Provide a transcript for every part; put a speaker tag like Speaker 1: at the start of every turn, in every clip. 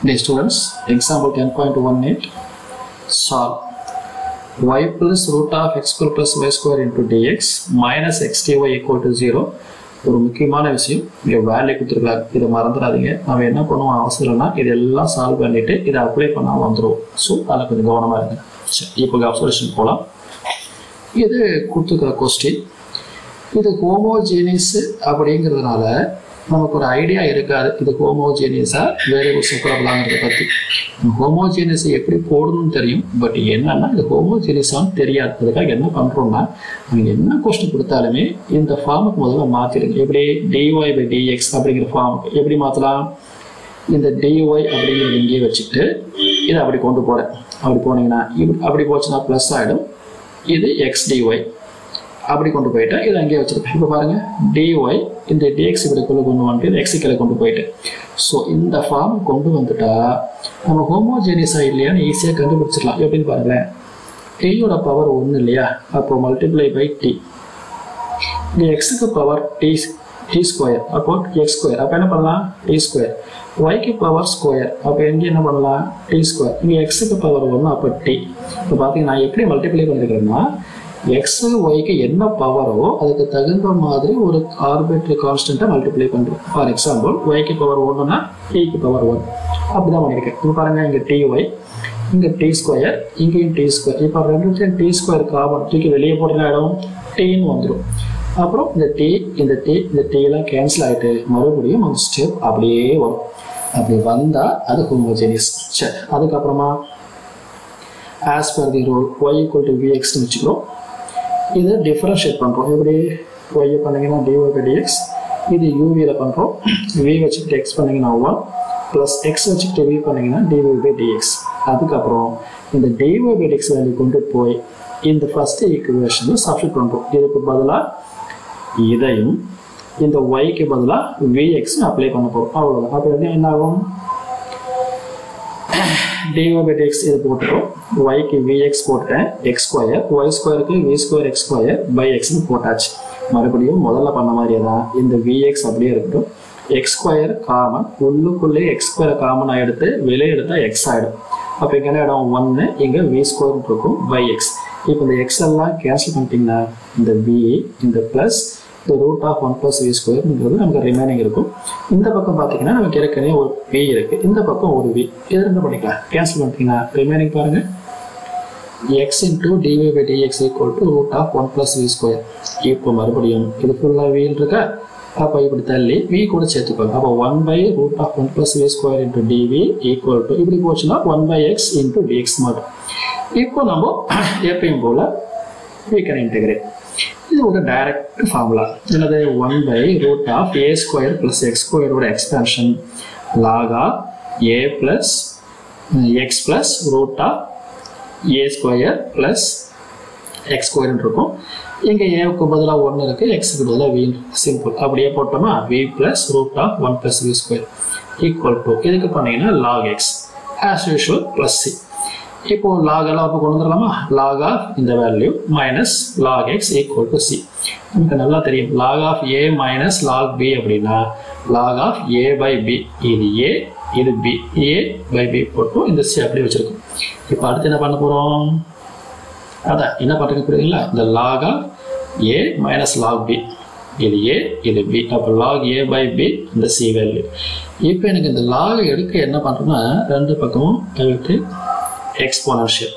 Speaker 1: Dear students, example 10.18, solve y plus root of x square plus y square into dx minus x dy equal to 0. ஒரு முக்கியமான விஷயம், இங்கே value கொடுத்துருக்காரு, இதை மறந்துடாதீங்க. நம்ம என்ன பண்ணுவோம் அவசரம்னா இதெல்லாம் சால்வ் பண்ணிட்டு இதை அப்ளை பண்ணாமல் வந்துடும். ஸோ அதில் கொஞ்சம் கவனமாக இருங்க. சரி, இப்போ அப்சர்வேஷன் போகலாம். இது கொடுத்துருக்கிற கொஸ்டின், இது ஹோமோஜீனியஸ் அப்படிங்கிறதுனால நமக்கு ஒரு ஐடியா இருக்காது, இது ஹோமோஜீனியஸா வேரியபிள் செப்பரபிளாங்கிறத பற்றி. ஹோமோஜீனியஸை எப்படி போடணும்னு தெரியும், பட் என்னன்னா இது ஹோமோஜீனியஸான்னு தெரியாது. அதுக்காக என்ன பண்ணுறோம்னா, நீங்கள் என்ன கொஸ்டின் கொடுத்தாலுமே இந்த ஃபார்முக்கு முதல்ல மாற்றிடுங்க. எப்படி டிஒய் பை டிஎக்ஸ் அப்படிங்கிற ஃபார்முக்கு எப்படி மாற்றலாம்? இந்த டிஒய் அப்படிங்கிறது இங்கேயே வச்சுட்டு இதை அப்படி கொண்டு போகிறேன். அப்படி போனீங்கன்னா அப்படி போச்சுன்னா ப்ளஸ் ஆகிடும். இது எக்ஸ் டிஒய் அப்படி கொண்டு போயிட்டேன், இதை அங்கேயே வச்சிருக்கேன். இப்போ பாருங்கள், டிஒய் இந்த டிஎக்ஸ் இப்படிக்குள்ளே கொண்டு வந்துட்டு இது எக்ஸுக்குள்ளே கொண்டு போயிட்டேன். ஸோ இந்த ஃபார்ம் கொண்டு வந்துட்டா நம்ம ஹோமோஜீனியஸாக இல்லையான்னு ஈஸியாக கண்டுபிடிச்சிடலாம். எப்படின்னு பாருங்களேன், டீயோட பவர் 1 இல்லையா, அப்போ மல்டிப்ளை பை டி. இங்கே எக்ஸுக்கு பவர் டி ஸ்கொயர், அப்போ எக்ஸ் ஸ்கொயர், அப்போ என்ன பண்ணலாம் டி ஸ்கொயர். ஒய்க்கு பவர் ஸ்கொயர், அப்போ எங்கே என்ன பண்ணலாம் டி ஸ்கொயர். இங்கே எக்ஸுக்கு பவர் 1, அப்போ டி. இப்போ பார்த்தீங்கன்னா நான் எப்படி மல்டிப்ளை பண்ணியிருக்கிறேன்னா, எக்ஸ் ஒய்க்கு என்ன பவரோ அதுக்கு தகுந்த மாதிரி ஒரு ஆர்பிட்ரரி கான்ஸ்டன்ட்டை மல்டிப்ளை பண்ணுறோம். ஃபார் எக்ஸாம்பிள் ஒய்க்கு பவர் 1னா டிக்கு பவர் 1 அப்படி தான் பண்ணியிருக்கேன். இப்போ பாருங்கள், இங்கே டி ஒய், இங்கே டி ஸ்கொயர், இங்கேயும் டி ஸ்கொயர். இப்போ ரெண்டு டி ஸ்கொயர் காமன் தூக்கி வெளியே போடுற இடம் டீன்னு வந்துடும். அப்புறம் இந்த டீலாம் கேன்சல் ஆகிட்டு மறுபடியும் அந்த ஸ்டெப் அப்படியே வரும். அப்படி வந்தால் அது ஹோமோஜீனியஸ். சரி, அதுக்கப்புறமா as per the rule y equal to விஎக்ஸ்னு வச்சுக்கிறோம். இதை டிஃபரன்ஷியேட் பண்ணுறோம். எப்படி ஒய்யை பண்ணிங்கன்னா டிஒய் பை டிஎக்ஸ், இது யூவியில் பண்ணுறோம். வி வச்சுக்கிட்டு எக்ஸ் பண்ணிங்கன்னா 1 ப்ளஸ் எக்ஸ் வச்சுக்கிட்டு வி பண்ணிங்கன்னா டிஒய் பை டிஎக்ஸ். அதுக்கப்புறம் இந்த டிஒய் பை டிஎக்ஸ் வேல்யூ கொண்டு போய் இந்த ஃபஸ்ட்டு ஈக்குவேஷனில் சப்ஸ்டிட் பண்ணுறோம். இதுக்கு பதிலாக இதையும் இந்த ஒய்க்கு பதிலாக விஎக்ஸும் அப்ளை பண்ண போகிறோம். அவ்வளோதான். அப்போ வந்து என்ன ஆகும், டிஒய் பை டிஎக்ஸ் இது போட்டுரும், ஒய்க்கு விஎக்ஸ் போட்டேன், எக்ஸ் ஸ்கொயர், ஒய் ஸ்கொயருக்கு v square x square by எக்ஸ்னு போட்டாச்சு. மறுபடியும் முதல்ல பண்ண மாதிரியே தான் இந்த விஎக்ஸ் அப்படியே இருக்கட்டும். எக்ஸ் ஸ்கொயர் காமன், உள்ளுக்குள்ளே எக்ஸ் ஸ்கொயர் காமனாக எடுத்து வெளியே எடுத்தால் எக்ஸ் ஆகிடும். அப்போ இங்கே என்ன இடம் 1, இங்கே வி ஸ்கொயர் இருக்கும் பை எக்ஸ். இப்போ இந்த எக்ஸ் எல்லாம் கேன்சல் பண்ணிட்டீங்கன்னா இந்த வி இந்த ப்ளஸ் இந்த ரூட் ஆஃப் 1 + v ஸ்கொயர்ங்கிறது நமக்கு ரிமைனிங் இருக்கும். இந்த பக்கம் பார்த்தீங்கன்னா நமக்கு ஏற்கனவே ஒரு v இருக்குது, இந்த பக்கம் ஒரு v. இது என்ன பண்ணிக்கலாம், கேன்சல் பண்ணிட்டீங்கன்னா ரிமைனிங் பாருங்கள், x into dy by dx equal to root of 1 + v square. இப்போ மறுபடியும் இது ஃபுல்லாக v இருக்கா, அப்போ இப்படி தள்ளி v கூட சேர்த்துக்கோங்க. அப்போ 1/√1 + v square into dv equal to இப்படி போச்சுன்னா 1/x into dx மட்டும். இப்போ நம்ம எப்பயும் போல் we can integrate. இது ஒரு டைரக்ட் ஃபார்முலா. என்னது, 1/√a² + x ஸ்கொயரோட expansion log of a plus x plus √a² plus x ஸ்கொயர்னு இருக்கும். இங்கே ஏவுக்கு பதிலாக 1 இருக்குது, எக்ஸுக்கு பதிலாக v. சிம்பிள். அப்படியே போட்டோமா v plus √1 + v square equal to இதுக்கு பண்ணிங்கன்னா log x as usual plus c. இப்போ லாக் எல்லாம் அப்போ கொண்டு வந்துடலாமா, லாக் ஆஃப் இந்த value minus log x equal to C. நமக்கு நல்லா தெரியும், log of A minus log B அப்படின்னா log of A by B. இது ஏ, இது பி, ஏ பை பி போட்டு இந்த சி அப்படி வச்சிருக்கோம். இப்போ அடுத்து என்ன பண்ண போகிறோம், அதான் என்ன பண்ணுறது புரியுதுங்களா, இந்த log of A minus log B, இது ஏ இது பி, அப்போ லாக் ஏ பை பி இந்த சி வேல்யூ. இப்போ எனக்கு இந்த லாக் எடுக்க என்ன பண்ணுறோம்னா ரெண்டு பக்கமும் எடுத்து எக்ஸ்போனன்ஷியல்.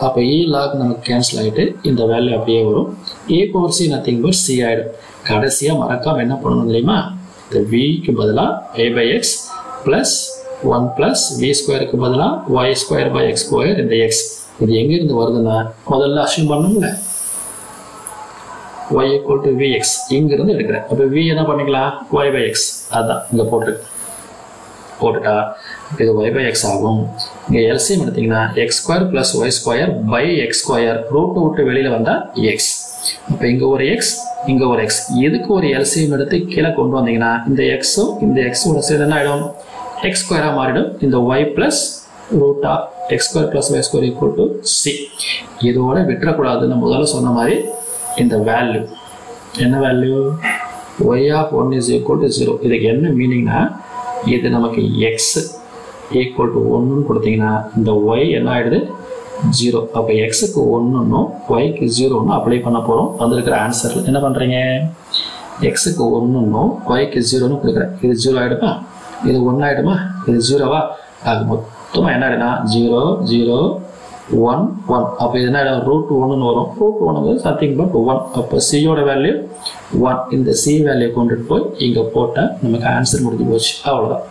Speaker 1: அப்போ இ லாக் நமக்கு கேன்சல் ஆகிட்டு இந்த வேல்யூ அப்படியே வரும். A power C nothing but C ஆகிடும். கடைசியாக மறக்காமல் என்ன பண்ணணும் தெரியுமா, இந்த விக்கு பதிலாக a by x plus 1 + v ஸ்கொயருக்கு பதிலாக y square by X square இந்த எக்ஸ். இது எங்கேருந்து வருதுன்னா முதல்ல அஷ்யூம் பண்ணணும்ல, y ஈக்குவல் டு vx இங்கிருந்து எடுக்கிறேன். அப்போ v என்ன பண்ணிக்கலாம், y by x, அதுதான் இங்கே போட்டுட்டா இது y by x ஆகும். இங்கே எல்சிஎம் எடுத்தீங்கன்னா x² + y² by X square, route விட்டு வெளியில் வந்தால் x. அப்போ இங்கே ஒரு x, இங்கே ஒரு x. இதுக்கு ஒரு எல்சிஎம் எடுத்து கீழே கொண்டு வந்தீங்கன்னா இந்த எக்ஸும் இந்த எக்ஸோட சேர்ந்து என்ன ஆகிடும், எக்ஸ் ஸ்கொயராக மாறிடும். இந்த y + √x² + y² equal to C. இதோட விட்டுறக்கூடாதுன்னு முதல்ல சொன்ன மாதிரி இந்த வேல்யூ என்ன வேல்யூ, y of 1 = 0. இதுக்கு என்ன மீனிங்னா, இது நமக்கு x ஈக்குவல் டு 1 கொடுத்தீங்கன்னா இந்த y என்ன ஆகிடுது 0. அப்போ எக்ஸுக்கு 1ன்னும் ஒய்க்கு 0ன்னு அப்ளை பண்ண போகிறோம். வந்திருக்கிற ஆன்சரில் என்ன பண்ணுறீங்க, எக்ஸுக்கு 1ன்னும் ஒய்க்கு 0ன்னு கொடுக்குறேன். இது 0 ஆகிடுமா, இது 1 ஆகிடுமா, இது 0வா, அது மொத்தமாக என்ன ஆகிடுனா 0 0 1 1. அப்போ இது என்ன ஆகிடும், ரூட் 1ன்னு வரும். Root 1 something but 1. அப்போ சியோட வேல்யூ 1. இந்த சி வேல்யூ கொண்டுட்டு போய் இங்கே போட்டால் நமக்கு ஆன்சர் முடிஞ்சு போச்சு. அவ்வளோதான்.